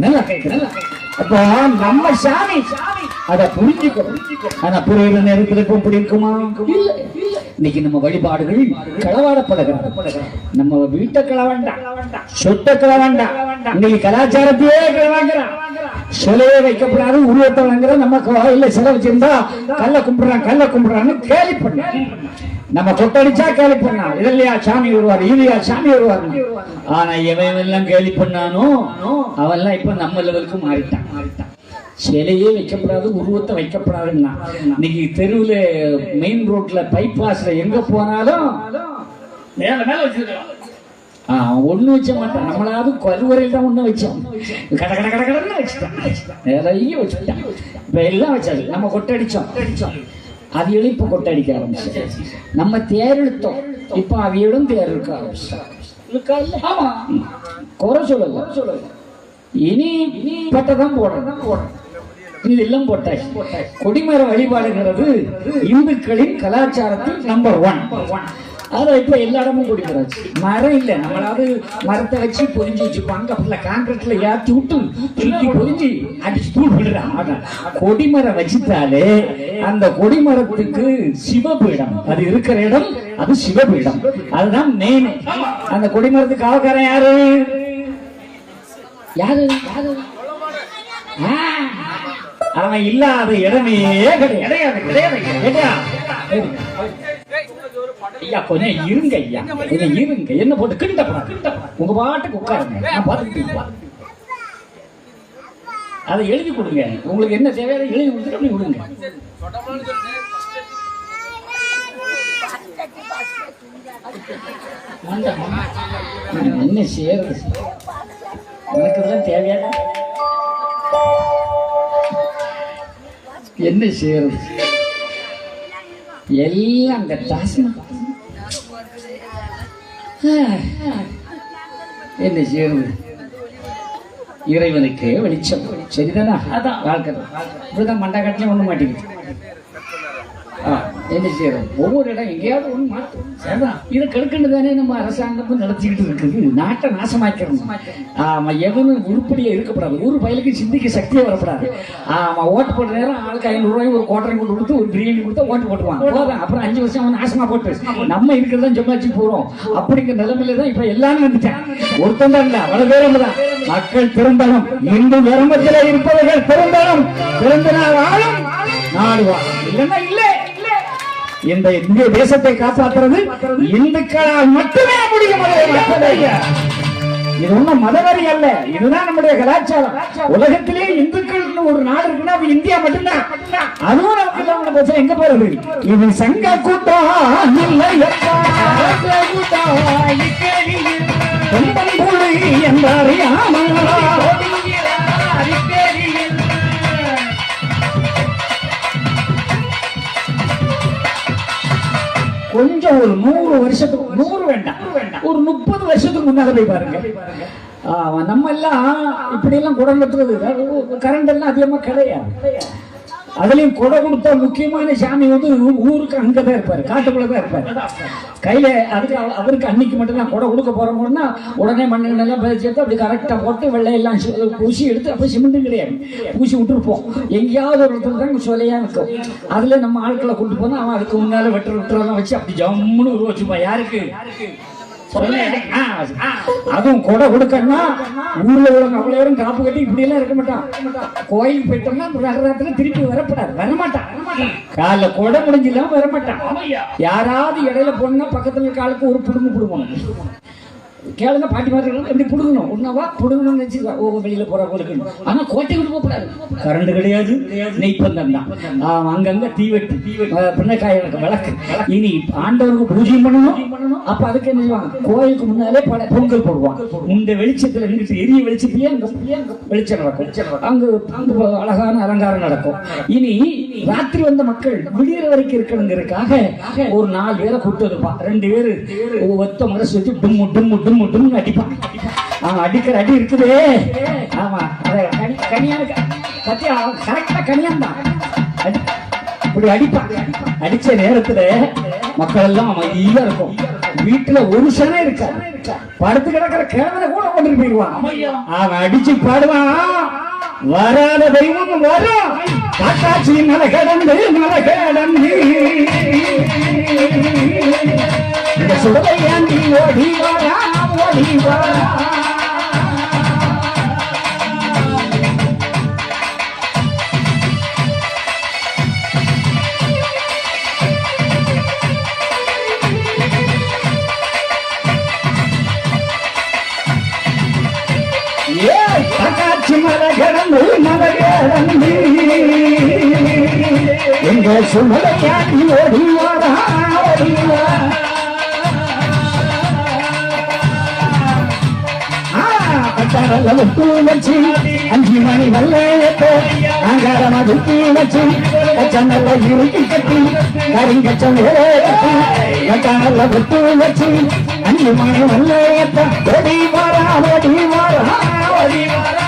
நல்லா கேட்க அப்போ நம்ம சாமி அத புரிஞ்சுக்கணும். ஆனா புரியுற நேரத்தில் இப்ப இப்படி இருக்குமா? இல்ல. இன்னைக்கு நம்ம வழிபாடுகள் களவாடப்படுகிறது. நம்ம வீட்டை களவாண்டாம், சொத்தை களவாண்டாம், இன்னைக்கு கலாச்சாரத்தையே களவாண்டாம். சிலையே வைக்கப்படாது, உருவத்தை வாங்குற நம்ம கோயில சிலை வச்சிருந்தா கல்ல கும்பிடுறான்னு கேலி பண்ண. நம்ம கொட்டடிச்சா கேலி பண்ணா, இதெல்லையா சாமி வருவார், இதுலையா சாமி வருவார். ஆனா எவன் எல்லாம் கேலி பண்ணானோ அவெல்லாம் இப்ப நம்ம லெவலுக்கு மாறிட்டான். சிலையே வைக்கப்படாது, உருவத்தை வைக்கப்படாதுன்னா இன்னைக்கு தெருவுல மெயின் ரோட்ல பைபாஸ்ல எங்க போனாலும் மேல மேல வச்சிருக்கான். ஒண்ணு வச்ச மாட்டான். நம்மளாவது கருவறையில் தான் ஒண்ணு வச்சோம், கட கட கட கடன்னு வச்சுட்டான், நிறைய வச்சுட்டான். இப்ப எல்லாம் வச்சாது. நம்ம கொட்டடிச்சோம், அவியலும் இப்ப கொட்டடிக்க ஆரம்பிச்சு. நம்ம தேர் இழுத்தோம், இப்ப அவியலும் தேர் இருக்க ஆரம்பிச்சு. ஆமா, குறை சொல்லல. இனி பட்டதான் போடணும். இதெல்லாம் போட்டாச்சு. கொடிமர வழிபாடுங்கிறது இந்துக்களின் கலாச்சாரத்தில் நம்பர் 1. அதை இப்ப எல்லா இடமும் கொடிமராச்சு. மரம் இல்லை, நம்மளாவது மரத்தை வச்சு பொறிஞ்சு வச்சுப்பாங்க. அப்படிலாம் கான்கிரீட்ல ஏற்றி விட்டு சுற்றி பொறிஞ்சு அடிச்சு தூள் விடுறாங்க. கொடிமரம் வச்சுட்டாலே அந்த கொடிமரத்துக்கு சிவபீடம், அது இருக்கிற இடம் அது சிவபீடம். அதுதான் மெயின். அந்த கொடிமரத்துக்கு காவக்காரன் யாரு? அவன் இல்லாத இடமே கிடையாது. ஐயா கொஞ்சம் இருங்க, ஐயா கொஞ்சம் இருங்க. என்ன போட்டு கிண்டப்படாது, உங்க பாட்டுக்கு உட்காருங்க, நான் பார்த்துக்கிட்டு. அதை எழுதி கொடுங்க. உங்களுக்கு என்ன தேவையான எழுதி கொடுத்துட்டு அப்படி விடுங்க. என்ன செய்யறது? எனக்கு தான் தேவையான என்ன செய்யறது? எல்லாம் அந்த டாஸ்மா என்ன செய்யறது? இறைவனுக்கு வெளிச்சம். சரிதானா? அதான் வாழ்க்கை. இப்படிதான் மண்டகட்டிலே ஒண்ணு மாட்டேங்குது. என்ன செய்யறோம்? ஒவ்வொரு இடம் எங்கேயாவது ஒண்ணு மாற்றும். இதை கெடுக்கண்டு தானே நம்ம அரசாங்கமும் நடத்திக்கிட்டு இருக்குது. நாட்டை நாசமாக்கிறோம். ஆமா, எவனும் உருப்படியா இருக்கப்படாது. ஒரு பயலுக்கு சிந்திக்க சக்தியே வரப்படாது. ஆமா, ஓட்டு போட்ட நேரம் ஆளுக்கு 500 ரூபாய் ஒரு கோட்டரை கொண்டு கொடுத்து ஒரு பிரியாணி கொடுத்தா ஓட்டு போட்டுவான். போதும், அப்புறம் 5 வருஷம் அவன் நாசமா போட்டு நம்ம இருக்கிறதான் சம்பாதிச்சு போறோம். அப்படிங்கிற நிலைமையில தான் இப்ப எல்லாரும் வந்துட்டேன். ஒருத்தம் தான் இல்ல, அவ்வளவு பேரும் தான். மக்கள் திருந்தணும். இந்து தர்மத்திலே இருப்பவர்கள் திருந்தணும். திருந்தினால் ஆளும் நாடு வாழும். இல்லைன்னா இல்லை. இந்த இந்திய தேசத்தை காப்பாற்றுறது இந்துக்களால் மட்டுமே முடியும். இது ஒண்ணும் மதவரி அல்ல, இதுதான் நம்முடைய கலாச்சாரம். உலகத்திலே இந்துக்கள் ஒரு நாடு இருக்குன்னா அது இந்தியா மட்டும்தான். அதுவும் நமக்கு எல்லாம் எங்க போறது? இது சங்க கூட்டம் என்றாரு. கொஞ்சம் ஒரு 100 வருஷத்துக்கு, 100 வேண்டாம், ஒரு 30 வருஷத்துக்கு முன்னால போய் பாருங்க. நம்ம எல்லாம் இப்படி எல்லாம் குடம் கட்டுறது, கரண்ட் எல்லாம் அதிகமா கிடையாது. அதுலயும் கொடை கொடுத்தா முக்கியமான சாமி வந்து ஊருக்கு அங்கதான் இருப்பாரு, காட்டுக்குள்ளதான் இருப்பாரு. கையில அதுக்கு அவருக்கு அன்னைக்கு மட்டும் தான் கொடை கொடுக்க போறோம்னா உடனே மண்ணெல்லாம் சேர்த்து அப்படி கரெக்டா போட்டு வெள்ளையெல்லாம் பூசி எடுத்து அப்ப சிமெண்ட்டும் கிடையாது, பூசி விட்டுருப்போம். எங்கேயாவது ஒரு இடத்துல தான் சொலையா இருக்கும். அதுல நம்ம ஆட்களை கொண்டு போனா அவன் அதுக்கு முன்னால வெட்டுறதெல்லாம் வச்சு அப்படி ஜம்முன்னு உருவச்சுப்பான். யாருக்கு? அதுவும் கொடை கொடுக்கணும்னா ஊர்ல உள்ளவங்க அவ்வளவு நேரம் காப்பு கட்டி இப்படி எல்லாம் இருக்க மாட்டான். கோயிலுக்கு போயிட்டோம்னா நகரத்துல திருப்பி வரமாட்டான். காலைல கொடை முடிஞ்சில்லாம வரமாட்டான். யாராவது இடையில போனா பக்கத்துல காலுக்கு ஒரு புடுங்கு புடுங்கணும். கேளுங்க, பாட்டி மாதிரி எப்படி புடுங்கணும், உன்னவா புடுங்கணும்னு நினைச்சுக்கா. வெளியில போற கொடுக்கணும். ஆனா கோட்டை விட்டு போகக்கூடாது. கரண்ட் கிடையாது, நெய்ப்பந்தம் தான். அங்கங்க தீவெட்டு, பின்னக்காய விளக்கு. இனி ஆண்டவருக்கு பூஜை பண்ணணும். அப்ப அதுக்கு என்ன செய்வாங்க? கோயிலுக்கு முன்னாலே பொங்கல் போடுவாங்க. இந்த வெளிச்சத்துல நின்று எரிய வெளிச்சத்திலேயே வெளிச்சம் நடக்கும். அங்கு அழகான அலங்காரம் நடக்கும். இனி ராத்திரி வந்த மக்கள் விடியற வரைக்கும் இருக்கணுங்கிறதுக்காக ஒரு 4 பேரை கூட்டு இருப்பான். 2 பேரு ஒத்த மனசு வச்சு டும்மு டும்மு டும்மு டும்னு அடிப்பான். அவன் அடிக்கிற அடி இருக்குதே. ஆமா, கனியான பத்தியா, கரெக்டா கனியான் தான். இப்படி அடிப்பான். அடிச்ச நேரத்துல மக்கள் எல்லாம் அமைதியா இருக்கும். வீட்டுல ஒரு சனம் இருக்கா படுத்து கிடக்கிற கிழவனை கூட கொண்டு போயிடுவான் அவன் அடிச்சு பாடுவான் வராத தெய்வம் வரும் காட்டாட்சி மலை கடந்து சுடலையாண்டி ஓடி வாரா ஓடி வாரா மலகடந்து மலகடந்து எங்க சுமலையாண்டி ஓடி வாரா ஓடி வச்சு 5 மணி வல்லையப்போ அங்காரமா துக்கி வச்சு கச்சனல்ல இறுக்கி கட்டி கருங்கச்சம் கட்டானல்ல விட்டு வச்சு 5 மணி வல்லையப்போ ஓடி வாரா ஓடி வாரா ஓடி வாரா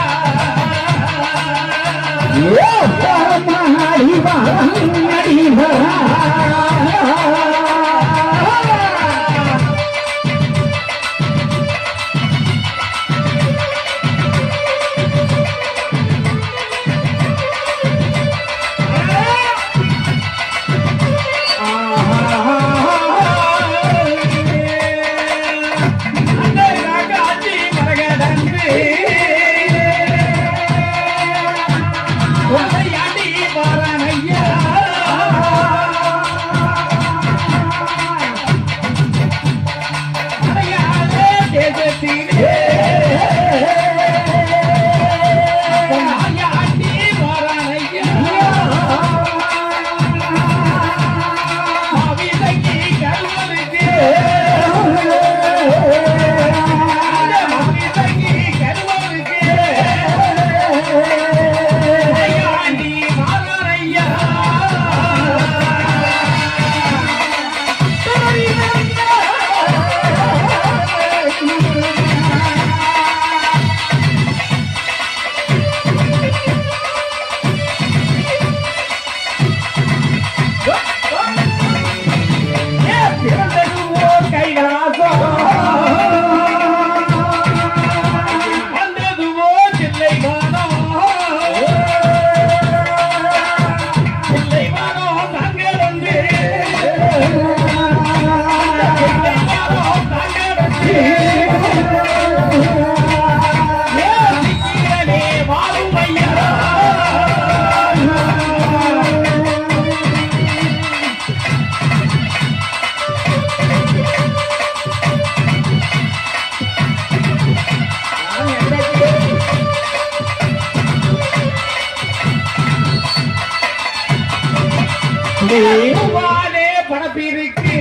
அடி வாரா அடி வாரா படப்பிருக்கு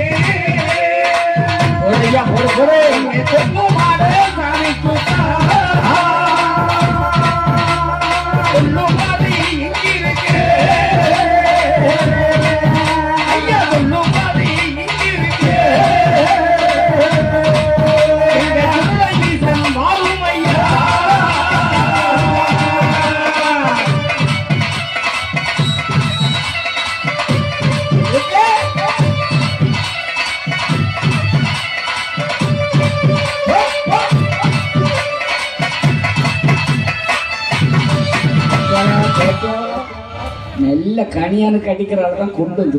நல்ல கனியானுக்கு அடிக்கிறாள் கொண்டு வந்து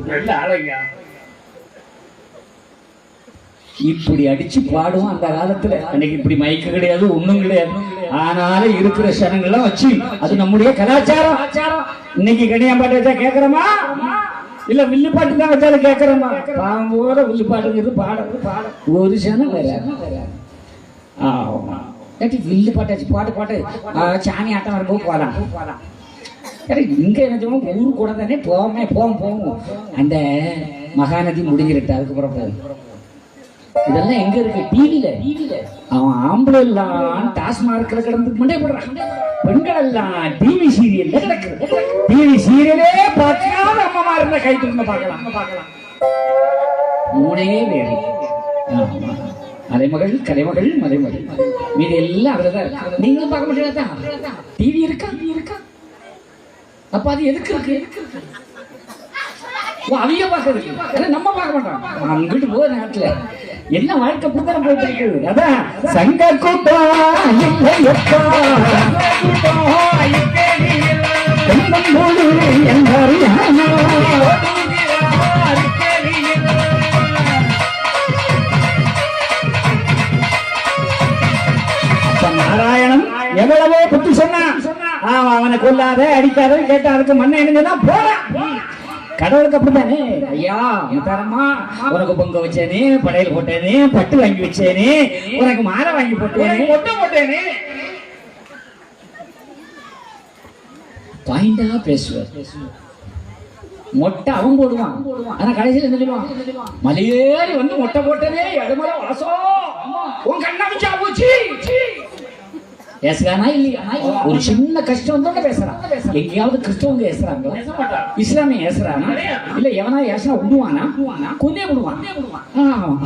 இப்படி அடிச்சு பாடுவோம். அந்த காலத்துல அன்னைக்கு இப்படி மயக்க கிடையாது, ஒண்ணும் கிடையாது. ஆனாலும் இருக்கிற சனங்கள்லாம் வச்சு அது நம்முடைய கலாச்சாரம். இன்னைக்கு கனியாம்பாட்டு வச்சா கேட்கறோமா, இல்ல வில்லுப்பாட்டு தான் வச்சாலும் கேட்கறோமா? பாம்போட வில்லுப்பாட்டுங்கிறது பாட ஒரு சனம் வேற. வில்லு பாட்டாச்சு பாட்டு சாமி ஆட்டம் வரும்போது போலாம். இங்க என்ன சொல்லுவோம், ஊரு கூட தானே போவோம். அந்த மகாநதி முடிஞ்சிருட்டு அதுக்கப்புறம் போகும். இதெல்லாம் எங்க இருக்கு? டிவில. அவன் ஆம்பளை எல்லாம் டாஸ்மார்க்ல கிடந்து மண்டே போடுறான், பெண்கள் எல்லாம் டிவி சீரியல்ல கிடக்குது. டிவி சீரியலே பார்க்காத அம்மா இருந்தா கை திரும்ப பார்க்கலாம். மூணே வேறு அலைமகள், கலைமகள், மலைமகள், மீது எல்லாம் அதுலதான் இருக்கு. நீங்களும் பார்க்க முடியாதா? டிவி இருக்கா? அப்ப அது எதுக்கு இருக்கு? அவங்க பார்க்கறதுக்கு, நம்ம பார்க்க மாட்டோம். அங்கிட்டு போற நாட்டுல என்ன வாழ்க்கை புத்தகம் போயிட்டு இருக்கு. அதான் சங்க கூட்டம் நாராயணன் எவ்வளவோ புத்தி சொன்னான். அவனை கொல்லாத அடிக்காத கேட்டா அதுக்கு மண்ணை என்னன்னா போறான். கடவுளுக்கு அப்படித்தானே. ஐயா தரமா உனக்கு பொங்க வச்சேனே, படையல் போட்டேனே, பட்டு வாங்கி வச்சேனே, உனக்கு மாலை வாங்கி போட்டேனே, மொட்டை போட்டேனே. பாயிண்டா பேசுவார். மொட்டை அவன் போடுவான். ஆனா கடைசியில் என்ன சொல்லுவான்? மலையேறி வந்து மொட்டை போட்டதே எடுமலை வாசம் உன் கண்ணா வச்சா போச்சு. பேசுறானா இல்லையா? ஒரு சின்ன கஷ்டம் வந்தோட பேசுறான். எங்கேயாவது கிறிஸ்தவங்க பேசுறாங்களா? இஸ்லாமிய பேசுறானா? இல்ல எவனா ஏசனா விடுவானா? கொன்னே விடுவான்.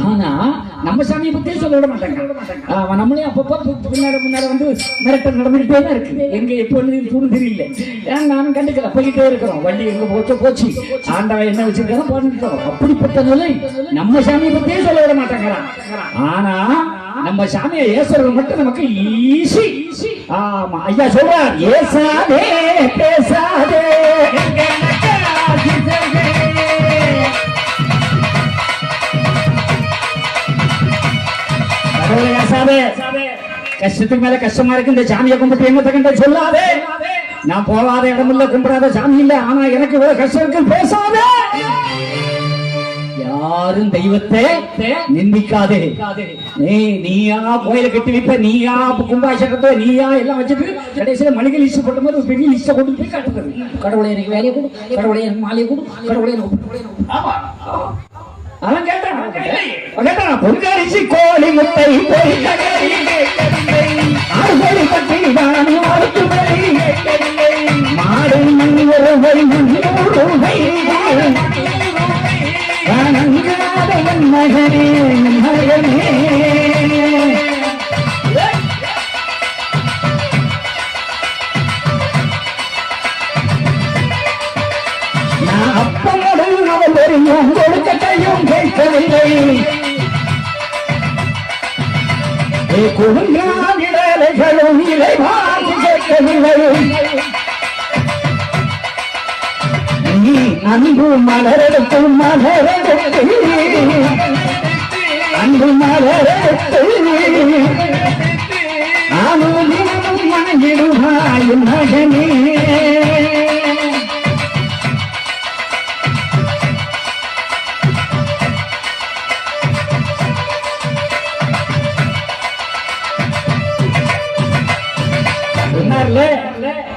ஆனா நம்ம சாமியை பத்தியே சொல்ல விட மாட்டாங்க. நம்மளே அப்பப்போ முன்னாடி வந்து மிரட்டல் நடந்துகிட்டே தான் இருக்கு. எங்க எப்போ தெரியல. நானும் கண்டுக்கல போயிட்டே இருக்கிறோம். வண்டி எங்க போச்சு ஆண்டவன் என்ன வச்சிருக்காங்க போட்டுருக்கோம். அப்படிப்பட்ட நிலை நம்ம சாமியை பத்தியே சொல்ல விட மாட்டேங்கிறான். ஆனா நம்ம சாமியை ஏசுறது மட்டும் நமக்கு ஈஸி. ஆமா ஐயா சொல்றார், ஏசாதே பேசாதே கஷ்டத்துக்கு மேல கஷ்டமா இருக்கு. இந்த சாமியை கும்பிட்டு என்ன தகண்ட சொல்லாதே. நான் போகாத இடம் இல்ல, கும்பிடாத சாமி இல்ல, ஆனா எனக்கு இவ்வளவு கஷ்டம் இருக்கு பேசாதே. யாரும் தெய்வத்தை நிந்திக்காதே. நீயா கோயில கட்டி வைப்ப, நீயா கும்பாபிஷேகத்தை நீயா எல்லாம் வச்சுட்டு கடைசியில மளிகை லிஸ்ட் போட்ட மாதிரி ஒரு பெரிய லிஸ்ட கொண்டு போய் காட்டுறது. கடவுளை எனக்கு வேலையை கொடு, கடவுளை எனக்கு மாலையை கொடு, கடவுளை எனக்கு அவன் கேட்டான். பொங்கரிசி கோழி முட்டை ஆறுகோழி பட்டி மாடு மணி ஒரு மகனே மகனே நான் அப்பமோடு அவள் தெரியும் கொடுக்கட்டையும் கேட்கவில்லை. கொடுங்காவிடலைகளும் இலை வாங்கி கேட்கவில்லை. நீ அன்பு மலரெடுத்து மலரெடுத்து அன்பு மலரெடுத்து நானும் தினமும் வணங்கிடுவாய் மகனே.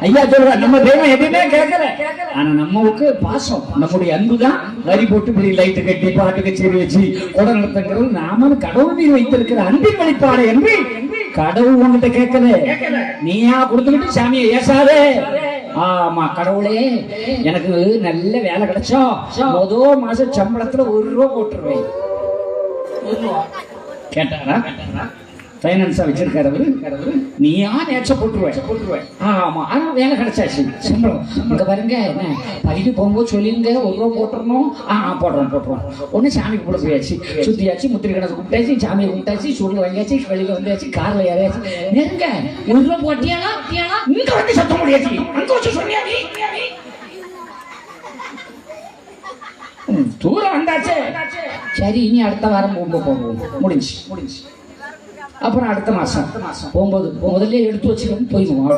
ஐயா சொல்ற நம்ம தெய்வம் எதுவுமே கேட்கல. ஆனா நம்மவுக்கு பாசம், நம்முடைய அன்புதான் வரி போட்டு இப்படி லைட்டு கட்டி பாட்டு கச்சேரி வச்சு கொடை நடத்துங்கிறது நாம கடவுள் மீது வைத்திருக்கிற அன்பின் வெளிப்பாடு என்று கடவுள் உங்ககிட்ட கேட்கல. நீயா கொடுத்துக்கிட்டு சாமியை ஏசாதே. ஆமா கடவுளே எனக்கு நல்ல வேலை கிடைச்சா முதல் மாசம் சம்பளத்துல ₹1 போட்டுருவேன் கேட்டாரா? பைனான்ஸா வச்சிருக்காரு. நீயா நேச்ச போட்டுருவேன். ஆமா ஆனா வேலை கிடைச்சாச்சு சம்பளம். இங்க பாருங்க என்ன பள்ளிக்கு போகும்போது சொல்லிருங்க ₹1 போட்டுறணும். போட்டுறோம். ஒண்ணு சாமி கூட போயாச்சு, சுத்தியாச்சு, முத்திரை கணக்கு கும்பிட்டாச்சு, சாமியை கும்பிட்டாச்சு, சுருள் வாங்கியாச்சு, வெளியில வந்தாச்சு, கார்ல ஏறியாச்சு. நெருங்க ₹1 போட்டியானா இங்க வந்து சத்த முடியாச்சு. அங்க வச்சு சொன்னியா நீ? தூரம் வந்தாச்சு. சரி இனி அடுத்த வாரம் போவோம். முடிஞ்சு. அப்புறம் அடுத்த மாசம் போகும்போது முதல்ல எடுத்து வச்சுக்கணும் போயிடுவோம்.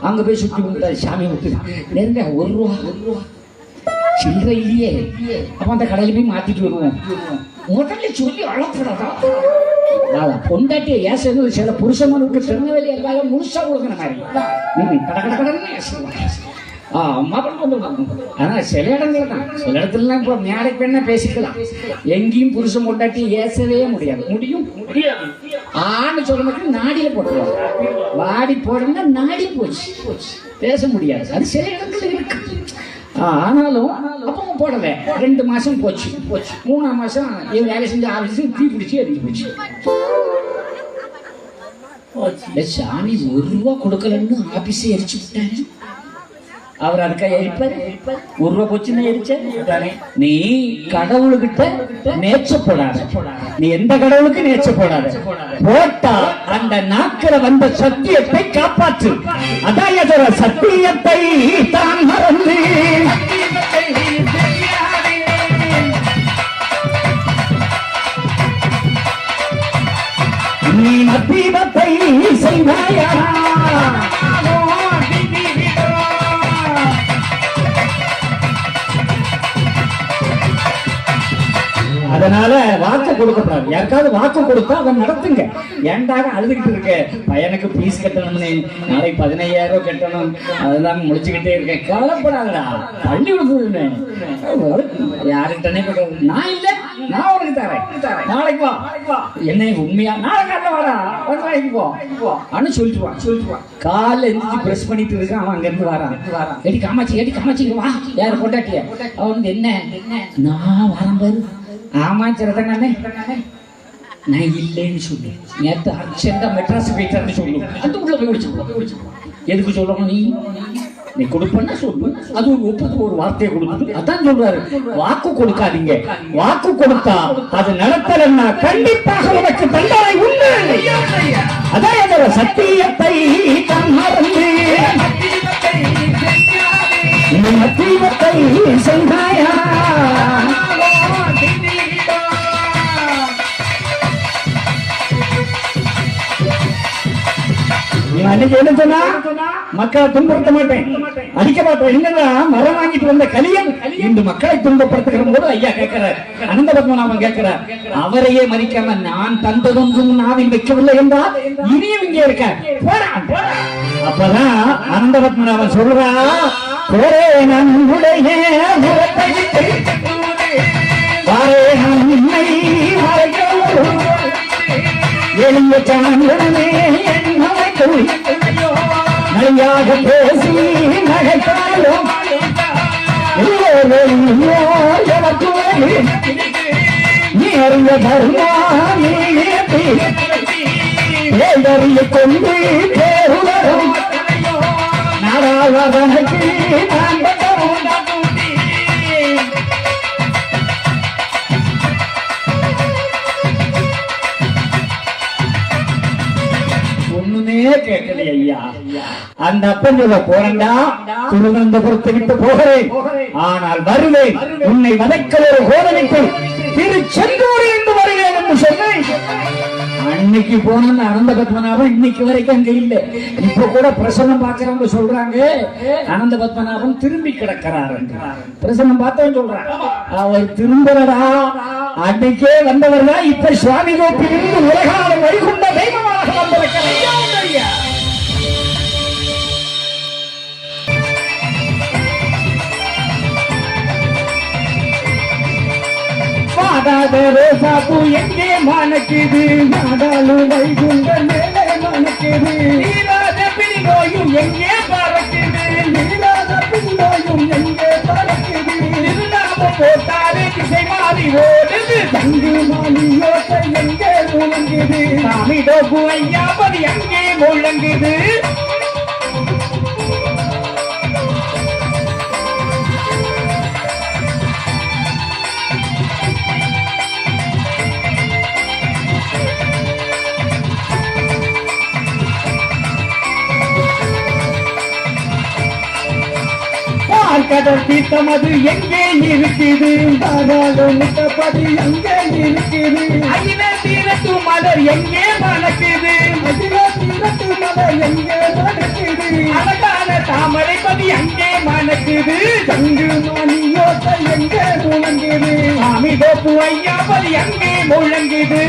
அங்க போய் சுற்றி கும்பிட்டா சாமி விட்டு நெருங்க ₹1 சில்லறை இல்லையே. அப்ப அந்த கடையில போய் மாத்திட்டு வருவோம். முதல்ல சொல்லி அழப்படாதான் பொண்டாட்டிய ஏசது சில புருஷனுக்கு திருநெல்வேலி எல்லாரும் முழுசா கொடுக்குற மாதிரி கடற்கடன்னு ஏசுவாங்க. ஆனா சில இடங்கள் தான், சில இடத்துல இப்போ மேடை பெண்ணா பேசிக்கலாம். எங்கேயும் புருஷன் பொண்டாட்டி ஏசவே முடியும். ஆன்னு சொல்ல மட்டும் நாடியில போட்டுருவாங்க. வாடி போடுறதுன்னா நாடி போச்சு பேச முடியாது. அது சில இடத்துல இருக்கு. ஆனாலும் அப்போ போடல. 2 மாசம் போச்சு. 3ஆம் மாசம் வேலை செஞ்ச ஆபீஸ் தீ பிடிச்சி எரிஞ்சு போச்சு. சாமி ₹1 கொடுக்கலன்னு ஆபீஸை எரிச்சு விட்டாரு. அவர் அதுக்கா எரிப்பார் ஒரு ரூபா போச்சுன்னு எரிச்ச நீ கடவுளுக்கிட்ட நேச்ச போடாத நீ எந்த கடவுளுக்கு நேச்ச போடாத போட்டா அந்த நாக்கில வந்த சத்தியத்தை காப்பாற்று அதான் சத்தியத்தை தான் மறந்து நீ தீபத்தை செய்வாயா அதனால வாக்கு கொடுக்கப்படாது யாருக்காவது வாக்கு கொடுத்தா அதை நடத்துங்க ஏண்டாக அழுதுகிட்டு இருக்க பையனுக்கு பீஸ் கட்டணும்னு நாளைக்கு 15,000 கட்டணும் அதெல்லாம் முடிச்சுக்கிட்டே இருக்கேன் கவலைப்படாதடா பள்ளி விடுது யாருக்கிட்டனே நான் இல்ல நான் உனக்கு தரேன் நாளைக்கு வா என்ன உண்மையா நாளைக்கு காலைல வாடா நாளைக்கு போ அனு சொல்லிட்டு காலைல எந்திரிச்சு பிரஷ் பண்ணிட்டு இருக்கான் அவன் அங்க இருந்து வரான் எடி காமாச்சி வா யாரு கொண்டாட்டிய அவன் என்ன நான் வரேன் பாரு ஆமா சிறந்தானே நான் இல்லைன்னு சொல்லு நேற்று அர்ச்செண்டா மெட்ராஸ் போயிட்டான்னு சொல்லு அந்த உள்ள போய் விழிச்சு எதுக்கு சொல்லணும் நீ கொடுப்பன்னா சொல்லு அது ஒரு ஒப்புக்கு ஒரு வார்த்தையை கொடுத்து அதான் சொல்றாரு வாக்கு கொடுக்காதீங்க வாக்கு கொடுத்தா அது நடத்தலன்னா கண்டிப்பாக உனக்கு தண்டனை உண்டு அதான் சத்தியத்தை தீபத்தை செய்தாயா அன்னைக்கு என்ன சொன்னா மக்களை துன்பப்படுத்த மாட்டேன் அடிக்க மாட்டேன் என்னன்னா மரம் வாங்கிட்டு வந்த கலியன் இந்த மக்களை துன்பப்படுத்துகிற போது ஐயா கேட்கிறார் அனந்த பத்மநாபன் கேட்கிறார் அவரையே மதிக்காம நான் தந்ததொன்றும் நாவில் வைக்கவில்லை என்றால் இனியும் இங்கே இருக்க அப்பதான் அனந்த பத்மநாபன் சொல்றா ஒரே நம்முடைய எளிய சான்றே நையாக பேசி நகைத்தாலும் நீ அறிய தர்மா நீ கொண்டு பேருவரும் நாடாளவனுக்கு கேட்கல ஐயா அந்த அப்பன் சொல்ல போறேன்டா திருவனந்தபுரத்தை விட்டு போகிறேன் ஆனால் வருவேன் உன்னை வதைக்க ஒரு கோதனைக்கு திருச்செந்தூர் என்று வருவேன் என்று சொன்னேன் அன்னைக்கு போன அனந்த பத்மநாபன் இன்னைக்கு வரைக்கும் அங்க இல்ல இப்ப கூட பிரசனம் பாக்குறவங்க சொல்றாங்க அனந்த பத்மநாபன் திரும்பி கிடக்கிறார் பிரசனம் பார்த்தவன் சொல்றான் அவர் திரும்பலடா அன்னைக்கே வந்தவர் தான் இப்ப சுவாமி கோப்பிலிருந்து உலகால வைகுண்ட தெய்வமாக வந்திருக்கிறார் சாப்பு எங்கே மணக்குது நாடாளும் வைகுண்ட மேலே மணக்குது நீராத பிடிநோயும் எங்கே பறக்குது நீராத பிடிநோயும் எங்கே பறக்குது திருநாம போட்டாரு திசை மாறி ஓடுது தங்கு மாலி யோசை எங்கே முழங்குது சாமி டோப்பு ஐயாபதி எங்கே முழங்குது கடல் தீர்த்தம் அது எங்கே இருக்குது முட்டப்படி எங்கே இருக்குது அகில தீரத்து மலர் எங்கே மணக்குது அகில தீரத்து மலர் எங்கே மணக்குது அழகான தாமரை பதி எங்கே மணக்குது தங்கு மணி யோசை எங்கே முழங்குது சாமி கோப்பு ஐயா பதி எங்கே முழங்குது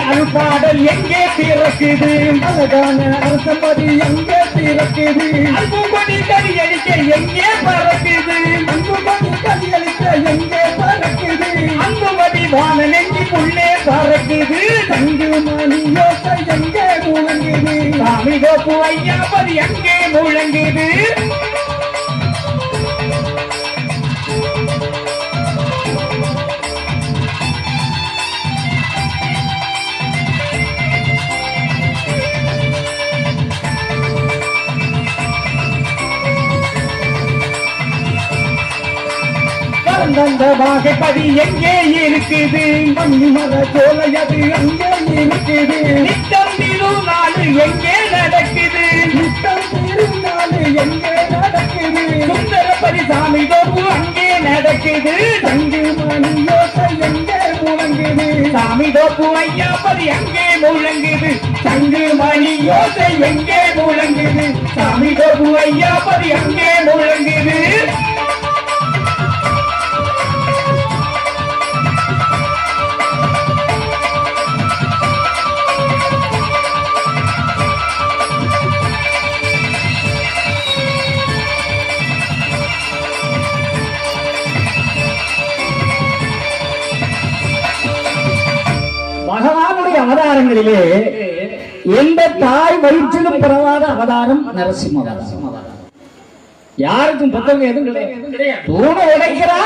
அருப்பாடல் எங்கே பிறக்குது அழகான அரசம்பதி எங்கே பிறக்குது அன்புமணி கறி அடிக்க எங்கே பறக்குது அன்புமணி கறி அடிக்க எங்கே பறக்குது அன்புமணி வான நெஞ்சி புள்ளே பறக்குது தங்கு மணி யோசை எங்கே முழங்குது சாமி தோப்பு ஐயா பதி எங்கே முழங்குது அந்த வாகைப்படி எங்கே இருக்குது மண்ணி மர சோலை அது அங்கே இருக்குது நித்தம் திருநாள் எங்கே நடக்குது நித்தம் திருநாள் எங்கே நடக்குது சுந்தரபதி சாமி தோப்பு அங்கே நடக்குது தங்கு மணி யோசை எங்கே முழங்குது சாமி தோப்பு ஐயாப்பதி அங்கே முழங்குது தங்கு மணி யோசை எங்கே முழங்குது சாமி தோப்பு ஐயாப்பதி அங்கே முழங்குது பகவானுடைய அவதாரங்களிலே எந்த தாய் வயிற்றிலும் பிறவாத அவதாரம் நரசிம்ம அவதாரம். யாருக்கும் புத்தகம் எதுவும் கிடையாது. தூண உடைக்கிறா,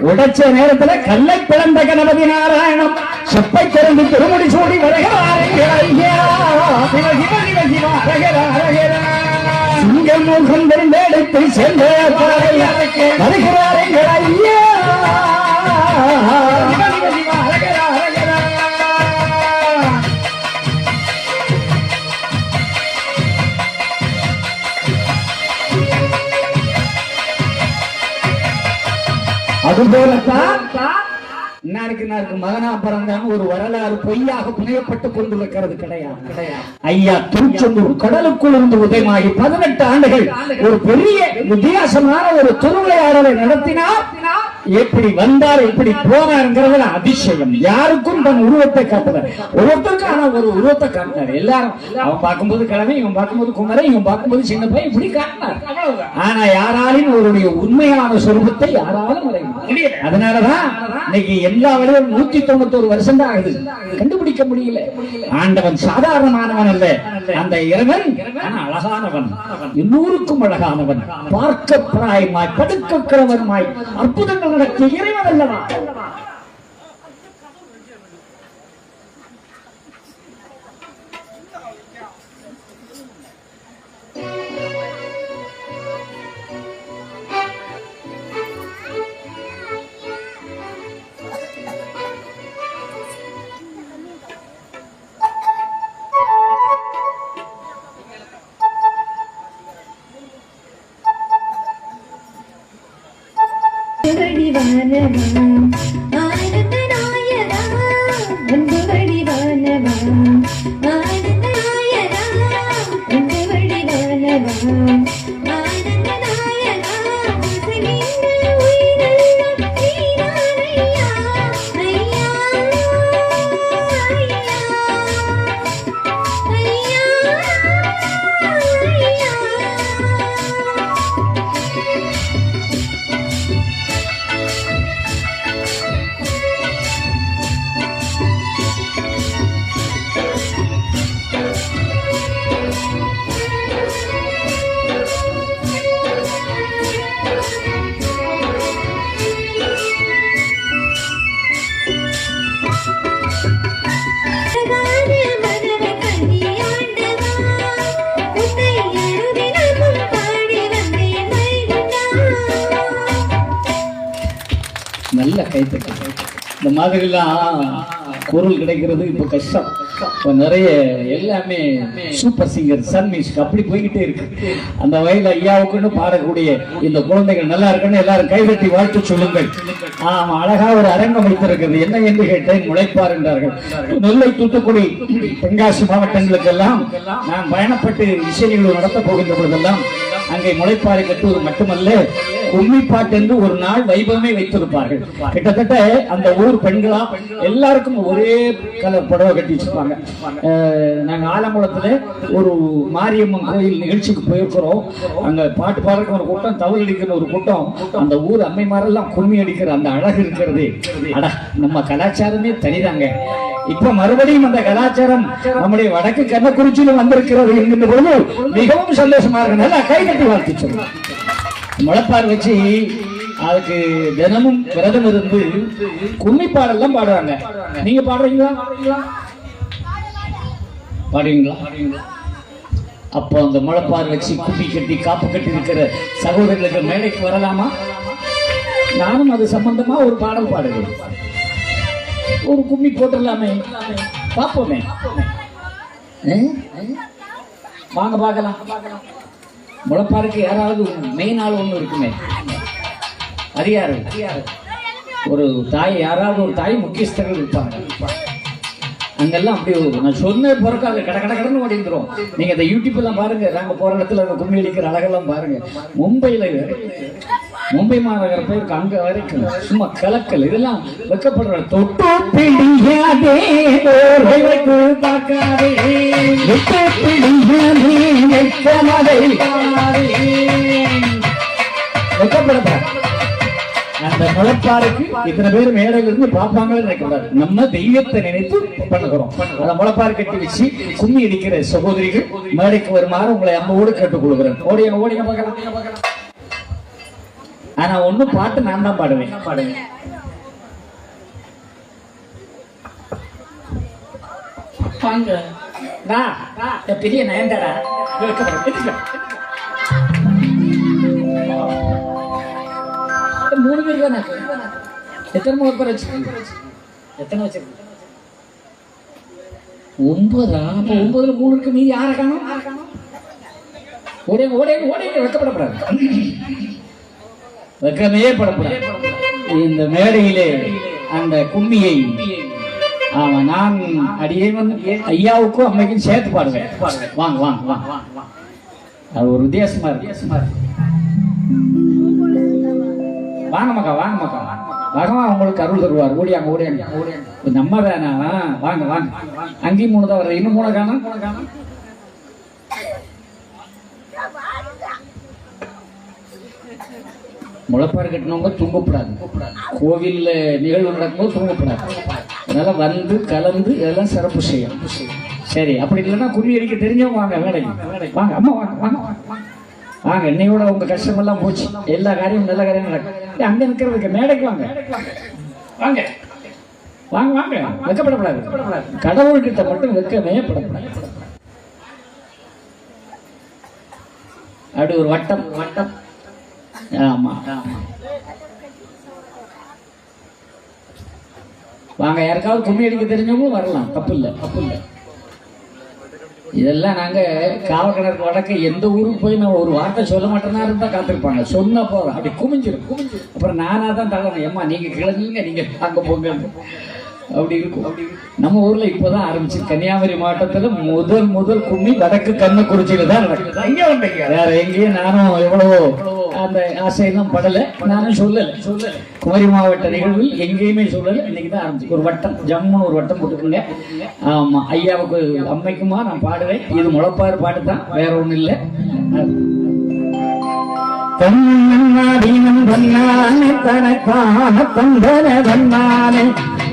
உடைச்ச நேரத்துல கல்லை பிளந்த கணபதி நாராயணம் செப்பை திறந்து திருமுடி சூடி வருகிறார். சிங்கம் முகம் தெரிந்தெடுத்து சென்ற வருகிறார் ஐயா. அதுபோலத்தான் மகனா பிறந்தான் ஒரு வரலாறு பொய்யாக புனையப்பட்டுக் கொண்டிருக்கிறது கிடையாது. ஐயா திருச்செந்தூர் கடலுக்குள் இருந்து உதயமாகி 18 ஆண்டுகள் ஒரு பெரிய வித்தியாசமான ஒரு திருவிளையாடலை நடத்தினார். எப்படி வந்தார் எப்படி போனாருங்கிறது அதிசயம். யாருக்கும் தன் உருவத்தை காட்டுறார். ஒவ்வொருத்தருக்கான ஒரு உருவத்தை காட்டினார். எல்லாரும் அவன் பார்க்கும்போது கிழமை, இவன் பார்க்கும்போது குமரன், இவன் பார்க்கும்போது சின்ன பையன், இப்படி காட்டினார். ஆனா யாராலும் அவருடைய உண்மையான சொரூபத்தை யாராலும் அடைய முடியல. அதனாலதான் இன்னைக்கு எல்லா வழியும் 191 வருஷம் தான் ஆகுது, கண்டுபிடிக்க முடியல. ஆண்டவன் சாதாரணமானவன் அல்ல, அந்த இறைவன் அழகானவன், எல்லோருக்கும் அழகானவன், பார்க்க பிராயமாய் படுக்க கிழவன்மாய் அற்புதங்கள் நடத்திய இறைவன் அல்லவா. நல்ல கைத்தட்டு. இந்த மாதிரிலாம் குரல் கிடைக்கிறது இப்ப கஷ்டம். நிறைய எல்லாமே சூப்பர் சிங்கர், சன் மியூசிக் அப்படி போய்கிட்டே இருக்கு. அந்த வயதில் ஐயாவுக்குன்னு பாடக்கூடிய இந்த குழந்தைகள் நல்லா இருக்குன்னு எல்லாரும் கைதட்டி வாழ்த்து சொல்லுங்கள். அழகா ஒரு அரங்கம் வைத்திருக்கிறது. என்ன என்று கேட்டேன், முளைப்பார் என்றார்கள். நெல்லை, தூத்துக்குடி, தென்காசி மாவட்டங்களுக்கெல்லாம் நான் பயணப்பட்டு இசை நிகழ்வு நடத்த போகின்ற பொழுதெல்லாம் அங்கே முளைப்பாறை கட்டுவது மட்டுமல்ல, கும்மி பாட்டு என்று ஒரு நாள் வைபவமே வைத்திருப்பார்கள். கிட்டத்தட்ட அந்த ஊர் பெண்களா எல்லாருக்கும் ஒரே கலர் புடவை கட்டி வச்சிருப்பாங்க. நாங்க ஆலங்குளத்துல ஒரு மாரியம்மன் கோயில் நிகழ்ச்சிக்கு போயிருக்கிறோம். அங்க பாட்டு பாடுற ஒரு கூட்டம், தவறு அடிக்கிற ஒரு கூட்டம். அந்த ஊர் அம்மைமாரெல்லாம் கும்மி அடிக்கிற அந்த அழகு இருக்கிறது. அட நம்ம கலாச்சாரமே தனிதாங்க. இப்ப மறுபடியும் அந்த கலாச்சாரம் நம்முடைய வடக்கு கண்ணக்குறிச்சியிலும் வந்திருக்கிறது என்கின்ற பொழுது மிகவும் சந்தோஷமா இருக்கு. நல்லா கைகட்டி வாழ்த்து சொல்லுங்க. முளைப்பார் வச்சு அதுக்கு தினமும் விரதம் இருந்து கும்மி பாடெல்லாம் பாடுவாங்க. நீங்க பாடுறீங்களா? பாடுவீங்களா? அப்போ அந்த முளைப்பார் வச்சு கும்மி கட்டி காப்பு கட்டி இருக்கிற சகோதரர்களுக்கு மேடைக்கு வரலாமா? நானும் அது சம்பந்தமா ஒரு பாடல் பாடுகிறேன். ஒரு கும்மி போட்டுடலாமே, பார்ப்போமே. வாங்க பார்க்கலாம். முளைப்பாருக்கு யாராவது மெயின் ஆள் ஒண்ணு இருக்குமே, அது யாரு? ஒரு தாய், யாராவது ஒரு தாய் முக்கியஸ்தர்கள் இருப்பாங்க. அங்கெல்லாம் அப்படி நான் சொன்ன பிறக்காது கடை கடை கடன் ஓடிந்துரும். நீங்க இந்த யூடியூப் எல்லாம் பாருங்க, நாங்க போற இடத்துல கும்மி அடிக்கிற அழகெல்லாம் பாருங்க. மும்பை மாநகர பேருக்கு அங்க வரைக்கும் சும்மா கலக்கல். இதெல்லாம் வெக்கப்படுற தொட்டு பிடியாதே பார்க்காதே வெக்கப்பட. அந்த முளைப்பாருக்கு இத்தனை பேர் மேடையில இருந்து பார்ப்பாங்களே நினைக்கூடாது. நம்ம தெய்வத்தை நினைத்து பண்ணுகிறோம். அந்த முளைப்பாறு கட்டி வச்சு கும்மி அடிக்கிற சகோதரிகள் மேடைக்கு வருமாறு உங்களை அம்மோடு கேட்டுக் கொள்கிறேன். ஓடிங்க ஓடிங்க பார்க்கலாம். ஆனா ஒண்ணு பாட்டு நான் தான் பாடுவேன். பெரிய நயன்தாரா மூணு பேர் தான். எத்தனை முளைப்பார் வச்சிருக்கீங்க? எத்தனை வச்சிருக்கீங்க? 9. அப்ப 9ல 3 இருக்கு. மீதி யாரை காணும்? ஓடிங்க ஓடிங்க ஓடிங்க. வெக்கப்படப்படாது, வெக்கமே படப்படாது. இந்த மேடையிலே அந்த கும்மியை ஆமா நான் அடியே வந்து ஐயாவுக்கும் அம்மைக்கும் சேர்த்து பாடுவேன். வாங்க வாங்க வாங்க. அது ஒரு வித்தியாசமா இருக்கு. வாங்க மக்கா, வாங்க மக்கா. பகவான் உங்களுக்கு அருள் தருவார். ஓடியாங்க ஓடியாங்க. நம்ம வேணா வாங்க வாங்க. அங்கேயும் 3 தான் வருது. இன்னும் 3 காணும். முளைப்பாறு கட்டினவங்க தூங்கப்படாது. கோவில்ல நிகழ்வு நடக்கும்போது தூங்கப்படாது. அதனால வந்து கலந்து இதெல்லாம் சிறப்பு செய்யும். சரி, அப்படி இல்லைன்னா கும்மி அடிக்க தெரிஞ்சவங்க வாங்க வேலைக்கு. வாங்க அம்மா, வாங்க வாங்க வாங்க. என்னையோட உங்க கஷ்டமெல்லாம் போச்சு. எல்லா காரியமும் நல்ல காரியம் நடக்கும். அங்க நிற்கிறதுக்கு மேடைக்கு வாங்க வாங்க வாங்க வாங்க. வெக்கப்படப்படாது. கடவுள்கிட்ட மட்டும் வெக்கமே படப்படாது. அப்படி ஒரு வட்டம் வட்டம். ஆமா வாங்க. யாருக்காவது கும்மி அடிக்க தெரிஞ்சவங்களும் வரலாம், தப்பு இல்லை. இதெல்லாம் நாங்க காவல்கிணறு வடக்க எந்த ஊருக்கு போய் நம்ம ஒரு வார்த்தை சொல்ல மாட்டேன்னா இருந்தா காத்திருப்பாங்க. சொன்ன போறோம் அப்படி குமிஞ்சிடும். அப்புறம் நானா தான் தள்ளணும். ஏமா நீங்க கிளம்புங்க, நீங்க அங்க போங்க, அப்படி இருக்கும். நம்ம ஊர்ல இப்பதான் ஆரம்பிச்சு. கன்னியாகுமரி மாவட்டத்துல முதல் கும்மி வடக்கு கண்ணக்குறிச்சியில தான் நடக்குது. வேற எங்கேயும் நானும் எவ்வளவோ அந்த ஆசையெல்லாம் படல, நானும் சொல்லல. குமரி மாவட்ட நிகழ்வில் எங்கேயுமே சொல்லல. இன்னைக்கு தான் ஆரம்பிச்சு. ஒரு வட்டம் ஜம்முன்னு ஒரு வட்டம் போட்டுக்கோங்க. ஆமா, ஐயாவுக்கு அம்மைக்குமா நான் பாடுவேன். இது முளைப்பாறு பாட்டு தான், வேற ஒண்ணும் இல்லை. தனக்கான தந்தன வந்தானே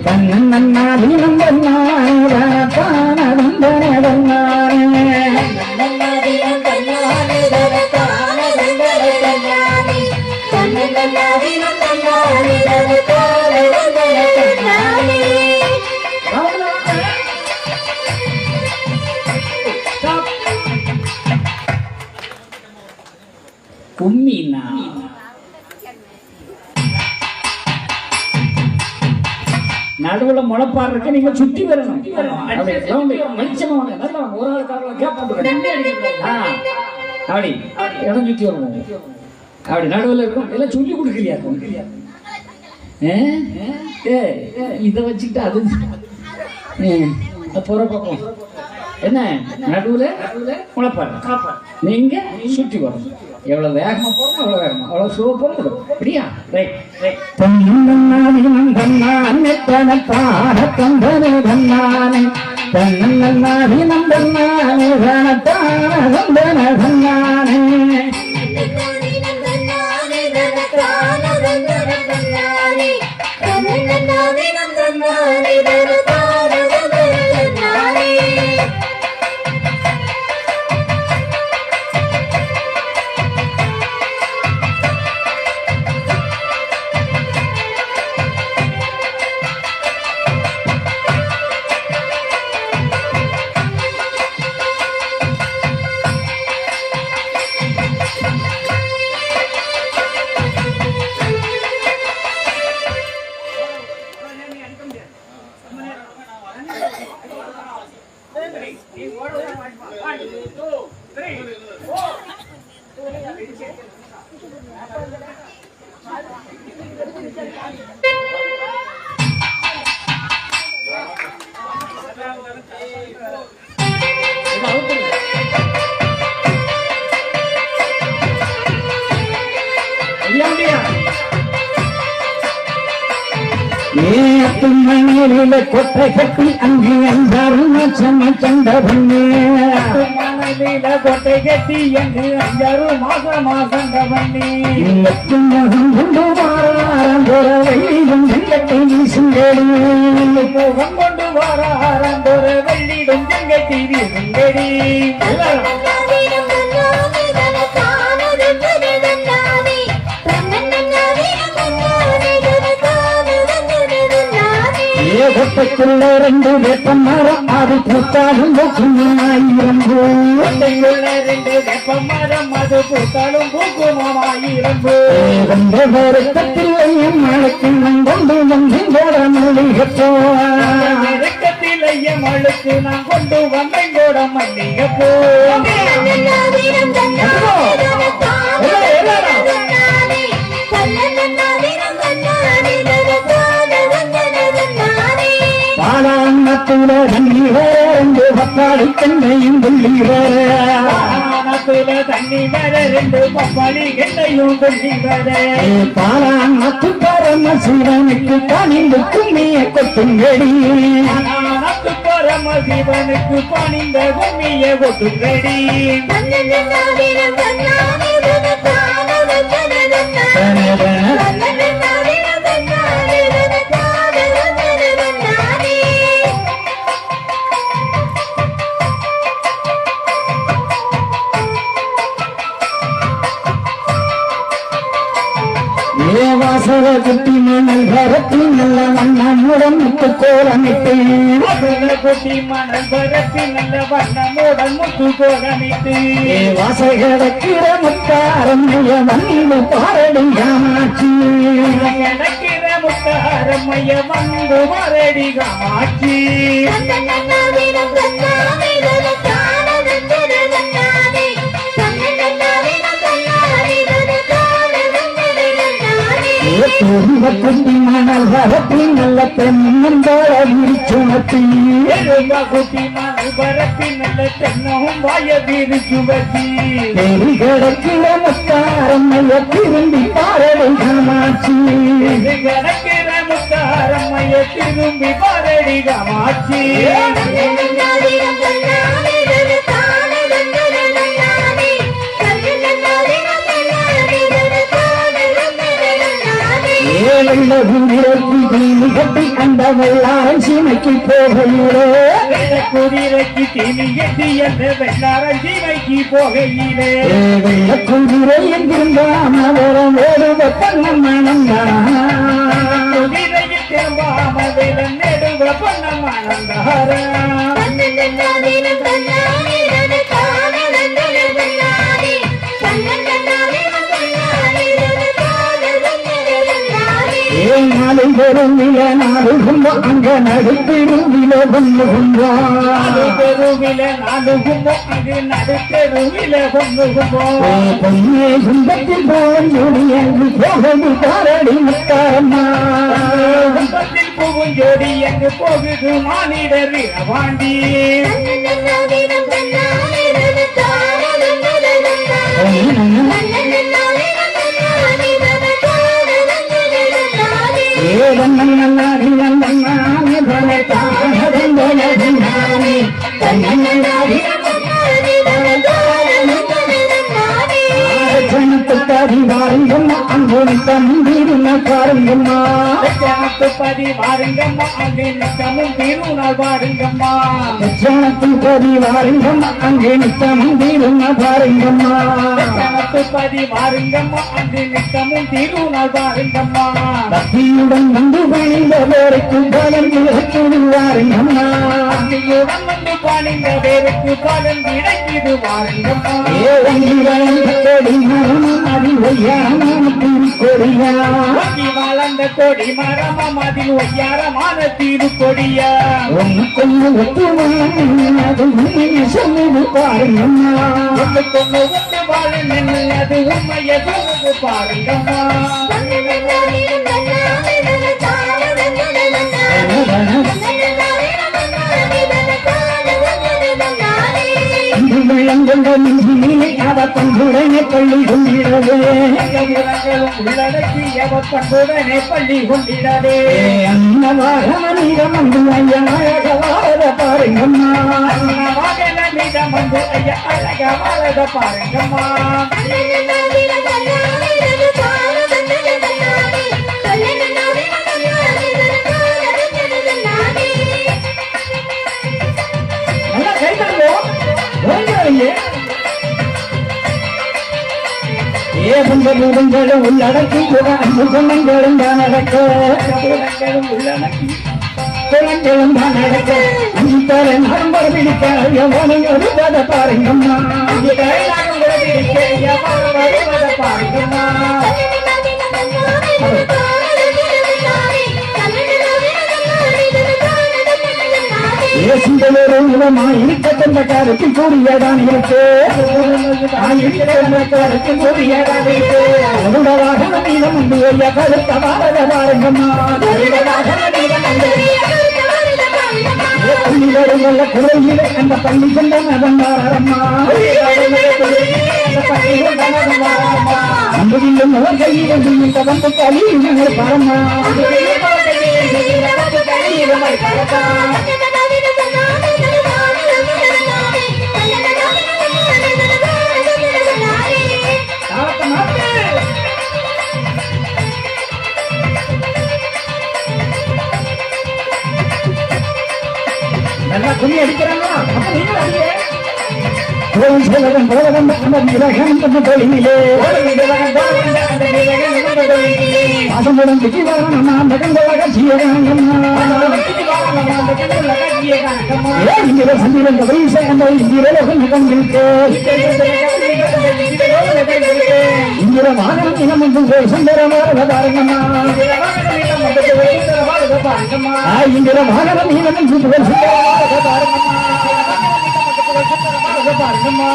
கண்ணன் நன்னாதீனம் வந்தானே கும்மினா நடுவுல முளைப்பாறு இருக்கு. நீங்க சுத்தி வரணும். ஒரு ஆளுக்காரங்க அப்படி இடம் சுத்தி வரணும். அப்படி நடுவில் இருக்கும். எல்லாம் சொல்லி கொடுக்கலையா? இதை வச்சுக்கிட்டு அது போற பக்கம் என்ன நடுவுல முளைப்பாரு. நீங்க சுத்தி வரணும். எவ்வளவு வேகமா போறோம் அவ்வளவு வேகமா அவ்வளவு ஸ்லோ போறோம் அப்படியா ரைட் ரைட் மணியில கொட்டை கட்டி அங்கே அஞ்சாரும் சண்ட பண்ணு மணலில கொட்டை கட்டி அங்கு 5 மாசமா சண்ட பண்ணி கொண்டு வாரம் வெள்ளிடும் செங்கட்டி வீசுங்கடி முகம் கொண்டு வாரம் வெள்ளிடும் செங்கட்டி வீசுங்கடி கொட்டைக்குள்ள 2 வேப்ப மரம் அது பூத்தாலும் பூக்குமாயிரம்பு கொட்டைக்குள்ள 2 வேப்ப மரம் அது பூத்தாலும் பூக்குமாயிரம்பு கொண்ட வருத்தத்தில் மழைக்கு நான் கொண்டு வந்தோட மல்லிகைப்பூ வருத்தத்தில் மழைக்கு நான் கொண்டு வந்தோட மல்லிகைப்பூ பாலாணத்துல தண்ணி வேறு பப்பாளி கண்ணையும் துள்ளி வேறு தண்ணி வேற 2 பப்பாளி கண்ணையும் துள்ளி வேறு பாலாணத்து பரம சிவனுக்கு பணிந்து கும்மிய கொட்டுங்கடி பரம சிவனுக்கு பணிந்த கும்மிய கொட்டுங்கடி வாசக குட்டி மணல் பரத்தில் நல்ல வண்ணமுடன் முத்து கோலமிட்டு குட்டி மணல் பரத்தில் நல்ல வண்ணமுடன் முத்து கோலமிட்டு வாசகடக்கிற முத்தாரம்மைய வந்து பாரடி காமாட்சி கிடக்கிற முத்தாரம்மைய வந்து பாரடி காமாட்சி குட்டி மணல் பரப்பில் நல்ல தென்னந்தோட விரிச்சுமத்தி குட்டி மணல் பரப்பில் நல்ல தென்னும் வாய விரிச்சுமத்தி கிடக்கிற முத்தாரம்மைய திரும்பி பாரடி காமாட்சி கிடக்கிற முத்தாரம்மைய திரும்பி பாரடி காமாட்சி கட்டி அந்த வெள்ளாரன் சீமைக்கு போகையிலே குதிரைக்கு தீனி கட்டி அந்த வெள்ளாரன் சீமைக்கு போகையிலே குதிரை எங்கிருந்தாம வரம் ஓடுவ பண்ணம் குதிரையில் திரும்பாம வேலம் நெடுவ பண்ணம் நாளும் பெருவில நாளுகும் அங்க நடுத்தெருவில பெருவில நாளுகும் அங்கு நடுத்தெருவில பொன்னே சுந்தத்தில் போஞ்சோடி அங்கு போகுது பாரடி முத்தாரம்மா சுந்தத்தில் புகுஞ்சோடி அங்கு போகுது மானிடர் வாண்டி Thank you. லட்சணத்துப்பதி வாருங்கம்மா அங்கே நித்தமும் தீருநாள் பாருங்கம்மா லட்சணத்துப்பதி வாருங்கம்மா அங்கே நித்தமும் தீருநாள் பாருங்கம்மா லட்சணத்துப்பதி வாருங்கம்மா அங்கே நித்தமும் தீருநாள் பாருங்கம்மா லட்சணத்துப்பதி வாருங்கம்மா அங்கே நித்தமும் தீருநாள் பாருங்கம்மா பக்தியுடன் வந்து பணிந்த பேருக்கு பலன் கிடைக்குது வாருங்கம்மா பக்தியுடன் வந்து பணிந்த பேருக்கு பலன் கிடைக்குது வாருங்கம்மா கொடி மரம் அதில் ஒய்யாரமான திருக்கொடியா வளர்ந்த கொடி மரமம் அதில் ஒய்யாரமான திருக்கொடியா ஒன்னுக்கொன்னு ஒத்துவாழ அது உண்மையை சொல்லுது பாருங்கம்மா ஒன்னுக்கொன்னு ஒத்துவாழ அது உண்மையை சொல்லுது பாருங்கம்மா அவர் பண்புடனே பள்ளி கொண்டிடவே உள்ளடக்கி அவர் பண்புடனே பள்ளி கொண்டிடவே அன்னவாகமனிடம் வந்து ஐயா அழக வாழத பாருங்கம்மா அன்னவாகமனிடம் வந்து ஐயா அழக வாழத பாருங்கம்மா நல்லா கைதடுவோம் ஏபந்தங்களும் உள்ளடக்கி அன்பு குணங்களும் தான் நடக்க உள்ளடக்கி குணங்களும் தான் நடக்க அஞ்சு தர நம்பர் பிடிக்க எவனும் வருவத பாருங்கம்மா பாருங்கம்மா இருக்கத்தந்த காலத்தில் கூடியதான் இருக்கு நீளம் உண்டு கருத்த பாரத பாருங்கம்மா பள்ளிகளுள்ள குறையிலே அந்த பள்ளி கொண்ட நதந்தாரம்மா அன்புவிலும் கையில் இந்த வந்து கலி பரம்மா நல்லா துணி அடிக்கிறாங்களா அப்ப நீங்க அடிங்க பாருங்கம்மா